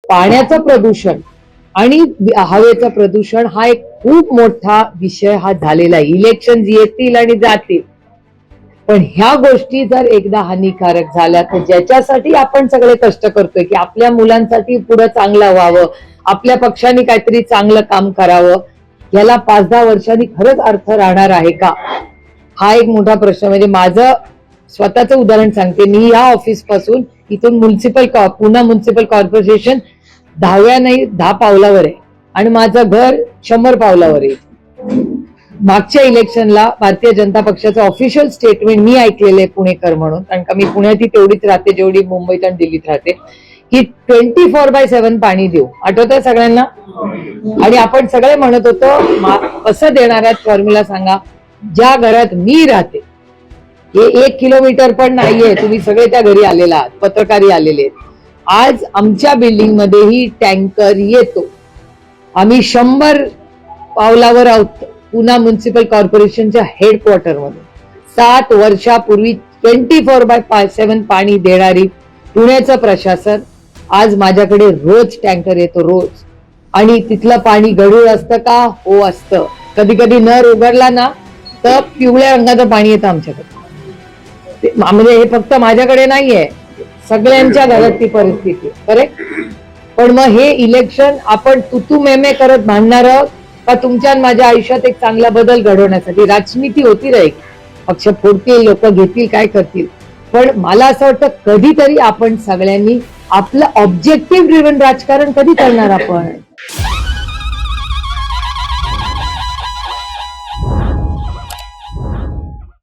पाण्याचं प्रदूषण आणि हवेचं प्रदूषण हा एक खूप मोठा विषय हा झालेला आहे. इलेक्शन येतील आणि जातील, पण ह्या गोष्टी जर एकदा हानिकारक झाल्या तर ज्याच्यासाठी आपण सगळे कष्ट करतोय की आपल्या मुलांसाठी पुढे चांगलं व्हावं, आपल्या पक्षाने काहीतरी चांगलं काम करावं, याला 5-10 वर्षांनी खरंच अर्थ राहणार आहे का, हा एक मोठा प्रश्न. म्हणजे माझं स्वतःचं उदाहरण सांगते. मी या ऑफिस पासून इथून पुणे म्युन्सिपल कॉर्पोरेशन 10 पावलावर आहे आणि माझं घर 100 पावलावर आहे. मागच्या इलेक्शनला भारतीय जनता पक्षाचं ऑफिशियल स्टेटमेंट मी ऐकलेलं आहे पुणेकर म्हणून, कारण का मी पुण्यात तेवढीच राहते जेवढी मुंबईत आणि दिल्लीत राहते, की 24/7 पाणी देऊ. आठवतंय सगळ्यांना? आणि आपण सगळे म्हणत होतो कसं देणार आहेत फॉर्म्युला सांगा. ज्या घरात मी राहते हे 1 किलोमीटर पण नाहीये, तुम्ही सगळे त्या घरी आलेला आहात, पत्रकारी आलेले आहेत. आज आमच्या बिल्डिंग मध्येही टँकर येतो. आम्ही 100 पावलावर आहोत पुणे म्युन्सिपल कॉर्पोरेशनच्या हेडक्वार्टर मध्ये. 7 वर्षापूर्वी 24/7 पाणी देणारी पुण्याचं प्रशासन, आज माझ्याकडे रोज टँकर येतो, रोज. आणि तिथलं पाणी गढूळ असतं का? हो असतं. कधी कधी नळ उघडला ना तर पिवळ्या रंगाचं पाणी येतं आमच्याकडे. म्हणजे हे फक्त माझ्याकडे नाहीये, सगळ्यांच्या घरात ती परिस्थिती. करेक्ट. पण मग हे इलेक्शन आपण तुतू मेमे करत भांडणार का तुमच्या माझ्या आयुष्यात एक चांगला बदल घडवण्यासाठी? राजनीती होती रे, पक्ष फोडतील, लोक घेतील, काय करतील. पण मला असं वाटतं कधीतरी आपण सगळ्यांनी आपलं ऑब्जेक्टिव्ह ड्रिव्हन राजकारण कधी करणार आपण.